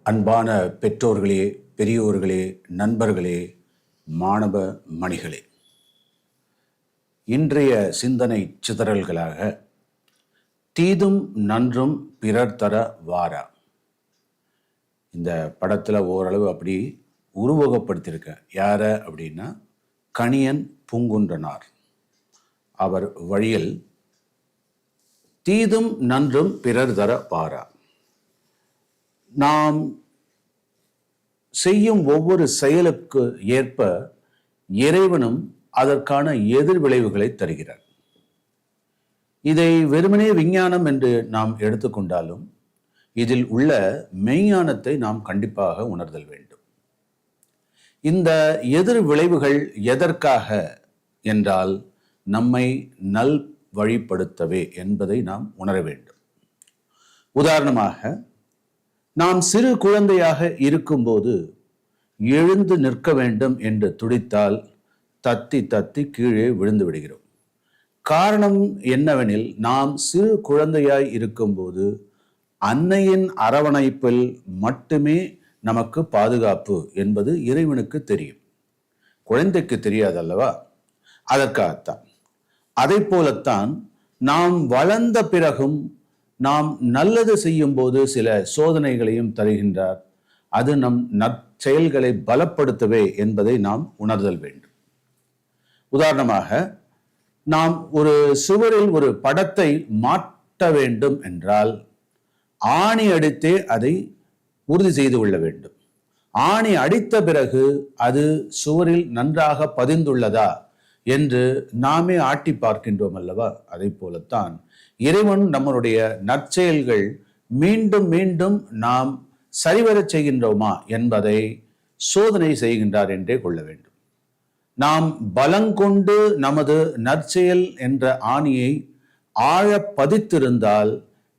அன்பான பெற்றோர்களே, பெரியோர்களே, நண்பர்களே, மாணவ மணிகளே, இன்றைய சிந்தனை சிதறல்களாக தீதும் நன்றும் பிறர் தர வாரா. இந்த படத்தில் ஓரளவு அப்படி உருவகப்படுத்தியிருக்கேன். யார அப்படின்னா கணியன் பூங்குன்றனார். அவர் வழியில் தீதும் நன்றும் பிறர் தர வாரா. நாம் செய்யும் ஒவ்வொரு செயலுக்கு ஏற்ப இறைவனும் அதற்கான எதிர் விளைவுகளை தருகிறார். இதை வெறுமனே விஞ்ஞானம் என்று நாம் எடுத்துக்கொண்டாலும் இதில் உள்ள மெய்ஞானத்தை நாம் கண்டிப்பாக உணர்தல் வேண்டும். இந்த எதிர் விளைவுகள் எதற்காக என்றால் நம்மை நல் வழிப்படுத்தவே என்பதை நாம் உணர வேண்டும். உதாரணமாக, நாம் சிறு குழந்தையாக இருக்கும்போது எழுந்து நிற்க வேண்டும் என்று துடித்தால் தத்தி தத்தி கீழே விழுந்து விடுகிறோம். காரணம் என்னவெனில், நாம் சிறு குழந்தையாய் இருக்கும்போது அன்னையின் அரவணைப்பில் மட்டுமே நமக்கு பாதுகாப்பு என்பது இறைவனுக்கு தெரியும். குழந்தைக்கு தெரியாதல்லவா? அதற்காகத்தான். அதை போலத்தான் நாம் வளர்ந்த பிறகும் நாம் நல்லது செய்யும் போது சில சோதனைகளையும் தருகின்றார். அது நம் நற்செயல்களை பலப்படுத்தவே என்பதை நாம் உணர்தல் வேண்டும். உதாரணமாக, நாம் ஒரு சுவரில் ஒரு படத்தை மாட்ட வேண்டும் என்றால் ஆணி அடித்தே அதை உறுதி செய்து கொள்ள வேண்டும். ஆணி அடித்த பிறகு அது சுவரில் நன்றாக பதிந்துள்ளதா என்று நாமே ஆட்டி பார்க்கின்றோம் அல்லவா? அதை போலத்தான் இறைவன் நம்மளுடைய நற்செயல்கள் மீண்டும் மீண்டும் நாம் சரிவரச் செய்கின்றோமா என்பதை சோதனை செய்கின்றார் என்றே கொள்ள வேண்டும். நாம் பலங்கொண்டு நமது நற்செயல் என்ற ஆணியை ஆழ பதித்திருந்தால்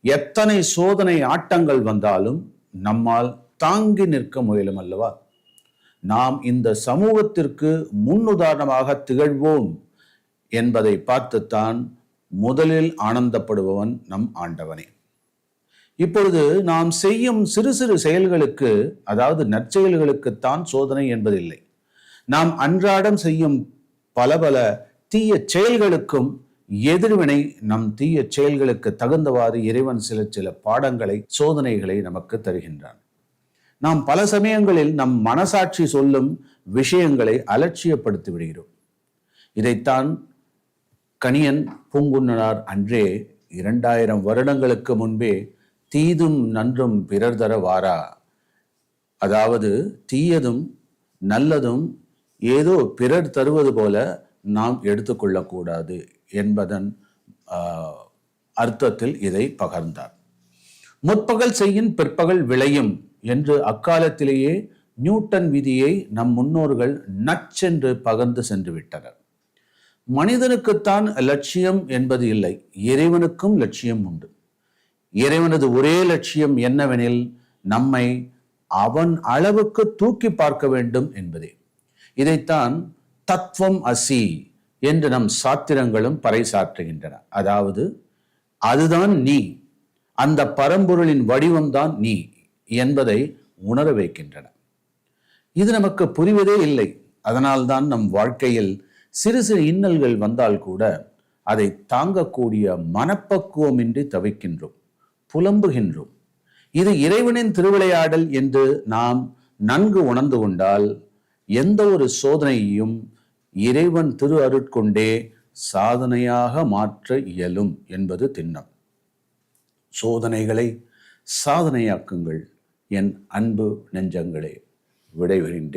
எத்தனை சோதனை ஆட்டங்கள் வந்தாலும் நம்மால் தாங்கி நிற்க முயலும் அல்லவா? நாம் இந்த சமூகத்திற்கு முன்னுதாரணமாக திகழ்வோம் என்பதை பார்த்துத்தான் முதலில் ஆனந்தப்படுபவன் நம் ஆண்டவனே. இப்பொழுது நாம் செய்யும் சிறு சிறு செயல்களுக்கு, அதாவது நற்செயல்களுக்குத்தான் சோதனை என்பதில்லை. நாம் அன்றாடம் செய்யும் பல பல தீய செயல்களுக்கும் எதிர்வினை, நம் தீய செயல்களுக்கு தகுந்தவாறு இறைவன் சில பாடங்களை, சோதனைகளை நமக்கு தருகின்றான். நாம் பல சமயங்களில் நம் மனசாட்சி சொல்லும் விஷயங்களை அலட்சியப்படுத்தி விடுகிறோம். இதைத்தான் கணியன் பூங்குன்றனார் அன்றே 2000 வருடங்களுக்கு முன்பே தீதும் நன்றும் பிறர் தர வாரா, அதாவது தீயதும் நல்லதும் ஏதோ பிறர் தருவது போல நாம் எடுத்துக்கொள்ளக்கூடாது என்பதன் அர்த்தத்தில் இதை பகர்ந்தார். முற்பகல் செய்யின் பிற்பகல் விளையும் என்று அக்காலத்திலேயே நியூட்டன் விதியை நம் முன்னோர்கள் நச்சென்று பகர்ந்து சென்று விட்டனர். மனிதனுக்குத்தான் லட்சியம் என்பது இல்லை, இறைவனுக்கும் லட்சியம் உண்டு. இறைவனது ஒரே லட்சியம் என்னவெனில், நம்மை அவன் அளவுக்கு தூக்கி பார்க்க வேண்டும் என்பதே. இதைத்தான் தத்துவம் அசி என்று நம் சாத்திரங்களும் பறைசாற்றுகின்றன. அதாவது அதுதான் நீ, அந்த பரம்பொருளின் வடிவம்தான் நீ என்பதை உணர வைக்கின்றன. இது நமக்கு புரிவதே இல்லை. அதனால்தான் நம் வாழ்க்கையில் சிறு சிறு இன்னல்கள் வந்தால் கூட அதை தாங்கக்கூடிய மனப்பக்குவமின்றி தவிக்கின்றோம், புலம்புகின்றோம். இது இறைவனின் திருவிளையாடல் என்று நாம் நன்கு உணர்ந்து கொண்டால் எந்த ஒரு சோதனையையும் இறைவன் திரு அருட்கொண்டே சாதனையாக மாற்ற இயலும் என்பது திண்ணம். சோதனைகளை சாதனையாக்குங்கள் என் அன்பு நெஞ்சங்களே. விடைபெறுகின்றேன்.